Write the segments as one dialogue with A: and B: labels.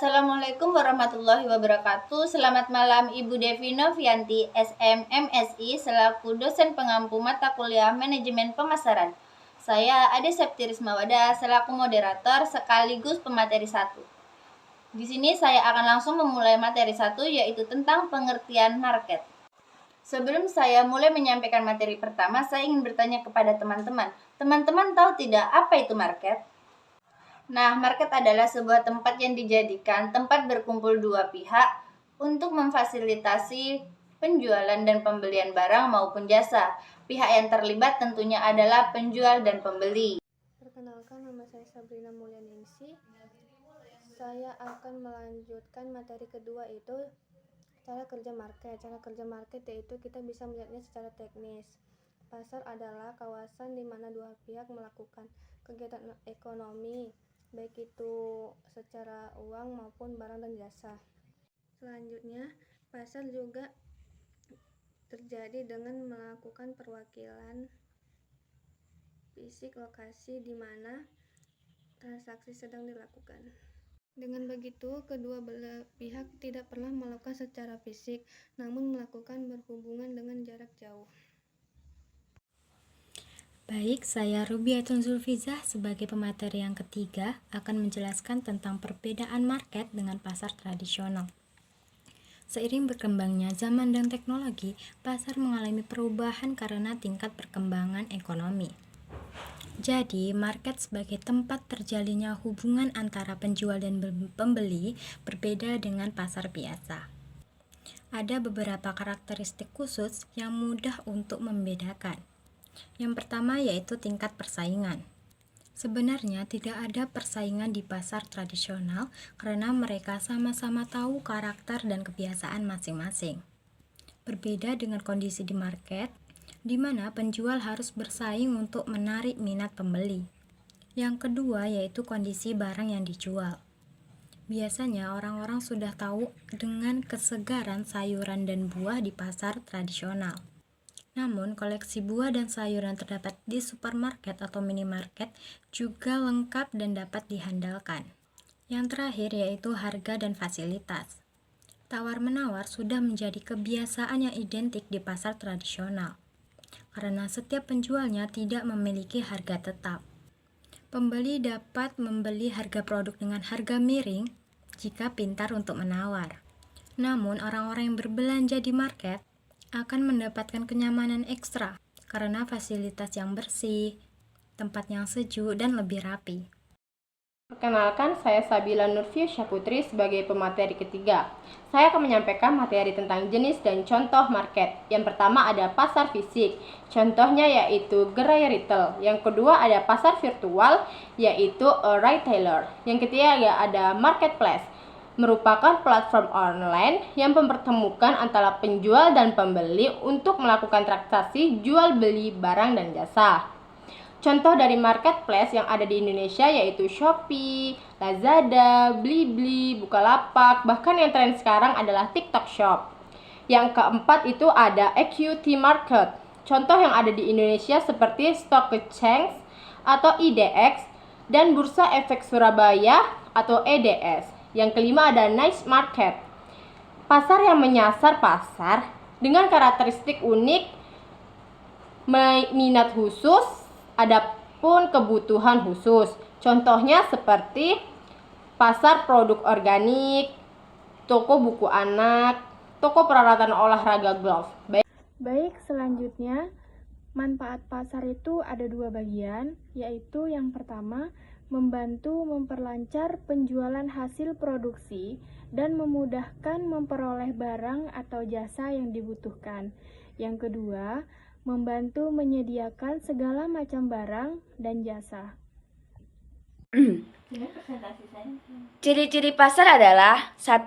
A: Assalamualaikum warahmatullahi wabarakatuh. Selamat malam Ibu Devi Novianti, SMMSI, selaku dosen pengampu mata kuliah Manajemen Pemasaran. Saya Ade Septi Rismawada, selaku moderator sekaligus pemateri 1. Di sini saya akan langsung memulai materi 1, yaitu tentang pengertian market. Sebelum saya mulai menyampaikan materi pertama, saya ingin bertanya kepada teman-teman. Teman-teman tahu tidak apa itu market? Nah, market adalah sebuah tempat yang dijadikan tempat berkumpul dua pihak untuk memfasilitasi penjualan dan pembelian barang maupun jasa. Pihak yang terlibat tentunya adalah penjual dan pembeli.
B: Perkenalkan, nama saya Sabrina Mulyaningsi. Saya akan melanjutkan materi kedua, itu cara kerja market. Cara kerja market yaitu kita bisa melihatnya secara teknis. Pasar adalah kawasan di mana dua pihak melakukan kegiatan ekonomi, baik itu secara uang maupun barang dan jasa. Selanjutnya, pasar juga terjadi dengan melakukan perwakilan fisik lokasi di mana transaksi sedang dilakukan. Dengan begitu, kedua belah pihak tidak pernah melakukan secara fisik, namun melakukan berhubungan dengan jarak jauh.
C: Baik, saya Rubiatun Zulfizah sebagai pemateri yang ketiga akan menjelaskan tentang perbedaan market dengan pasar tradisional. Seiring berkembangnya zaman dan teknologi, pasar mengalami perubahan karena tingkat perkembangan ekonomi. Jadi, market sebagai tempat terjalinnya hubungan antara penjual dan pembeli berbeda dengan pasar biasa. Ada beberapa karakteristik khusus yang mudah untuk membedakan. Yang pertama yaitu tingkat persaingan. Sebenarnya tidak ada persaingan di pasar tradisional karena mereka sama-sama tahu karakter dan kebiasaan masing-masing. Berbeda dengan kondisi di market, di mana penjual harus bersaing untuk menarik minat pembeli. Yang kedua yaitu kondisi barang yang dijual. Biasanya orang-orang sudah tahu dengan kesegaran sayuran dan buah di pasar tradisional. Namun, koleksi buah dan sayuran terdapat di supermarket atau minimarket juga lengkap dan dapat dihandalkan. Yang terakhir yaitu harga dan fasilitas. Tawar-menawar sudah menjadi kebiasaan yang identik di pasar tradisional, karena setiap penjualnya tidak memiliki harga tetap. Pembeli dapat membeli harga produk dengan harga miring jika pintar untuk menawar. Namun, orang-orang yang berbelanja di market akan mendapatkan kenyamanan ekstra karena fasilitas yang bersih, tempat yang sejuk, dan lebih rapi.
A: Perkenalkan, saya Sabila Nurfius Syaputri sebagai pemateri ketiga. Saya akan menyampaikan materi tentang jenis dan contoh market. Yang pertama ada pasar fisik, contohnya yaitu gerai retail. Yang kedua ada pasar virtual, yaitu a retailer. Yang ketiga ada marketplace, merupakan platform online yang mempertemukan antara penjual dan pembeli untuk melakukan transaksi jual beli barang dan jasa. Contoh dari marketplace yang ada di Indonesia yaitu Shopee, Lazada, Blibli, Bukalapak, bahkan yang tren sekarang adalah TikTok Shop. Yang keempat itu ada equity market. Contoh yang ada di Indonesia seperti Stock Exchange atau IDX dan Bursa Efek Surabaya atau EDS. Yang kelima ada niche market, pasar yang menyasar pasar dengan karakteristik unik, minat khusus, adapun kebutuhan khusus. Contohnya seperti pasar produk organik, toko buku anak, toko peralatan olahraga golf.
B: Baik, selanjutnya manfaat pasar itu ada dua bagian, yaitu yang pertama membantu memperlancar penjualan hasil produksi dan memudahkan memperoleh barang atau jasa yang dibutuhkan. Yang kedua, membantu menyediakan segala macam barang dan jasa.
D: Ciri-ciri pasar adalah 1.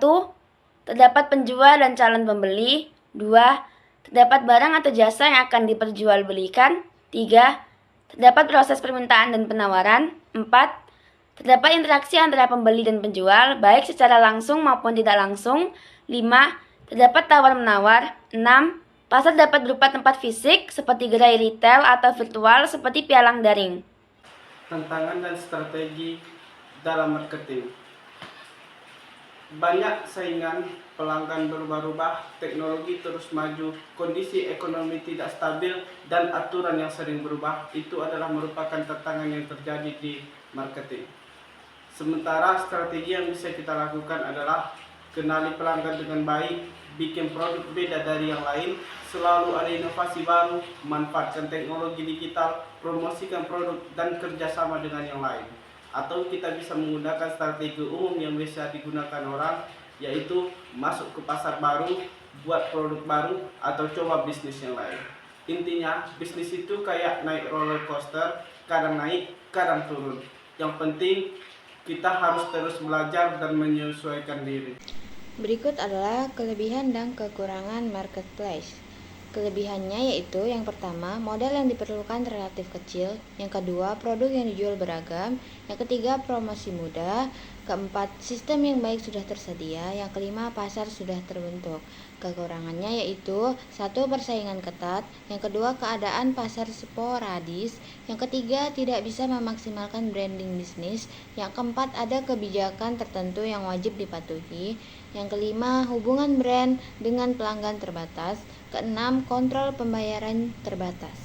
D: Terdapat penjual dan calon pembeli. 2. Terdapat barang atau jasa yang akan diperjualbelikan. 3. Terdapat proses permintaan dan penawaran. 4. Terdapat interaksi antara pembeli dan penjual, baik secara langsung maupun tidak langsung. 5. Terdapat tawar-menawar. 6. Pasar dapat berupa tempat fisik seperti gerai retail atau virtual seperti pialang daring.
E: Tantangan dan strategi dalam marketing. Banyak saingan, pelanggan berubah-ubah, teknologi terus maju, kondisi ekonomi tidak stabil, dan aturan yang sering berubah. Itu adalah merupakan tantangan yang terjadi di marketing. Sementara strategi yang bisa kita lakukan adalah kenali pelanggan dengan baik, bikin produk beda dari yang lain, selalu ada inovasi baru, manfaatkan teknologi digital, promosikan produk, dan kerjasama dengan yang lain. Atau kita bisa menggunakan strategi umum yang bisa digunakan orang, yaitu masuk ke pasar baru, buat produk baru, atau coba bisnis yang lain. Intinya, bisnis itu kayak naik roller coaster, kadang naik, kadang turun. Yang penting, kita harus terus belajar dan menyesuaikan diri.
B: Berikut adalah kelebihan dan kekurangan marketplace. Kelebihannya yaitu yang pertama, modal yang diperlukan relatif kecil, yang kedua, produk yang dijual beragam, yang ketiga, promosi mudah, keempat, sistem yang baik sudah tersedia, yang kelima, pasar sudah terbentuk. Kekurangannya yaitu satu, persaingan ketat, yang kedua, keadaan pasar sporadis, yang ketiga, tidak bisa memaksimalkan branding bisnis, yang keempat, ada kebijakan tertentu yang wajib dipatuhi, yang kelima, hubungan brand dengan pelanggan terbatas, keenam, kontrol pembayaran terbatas.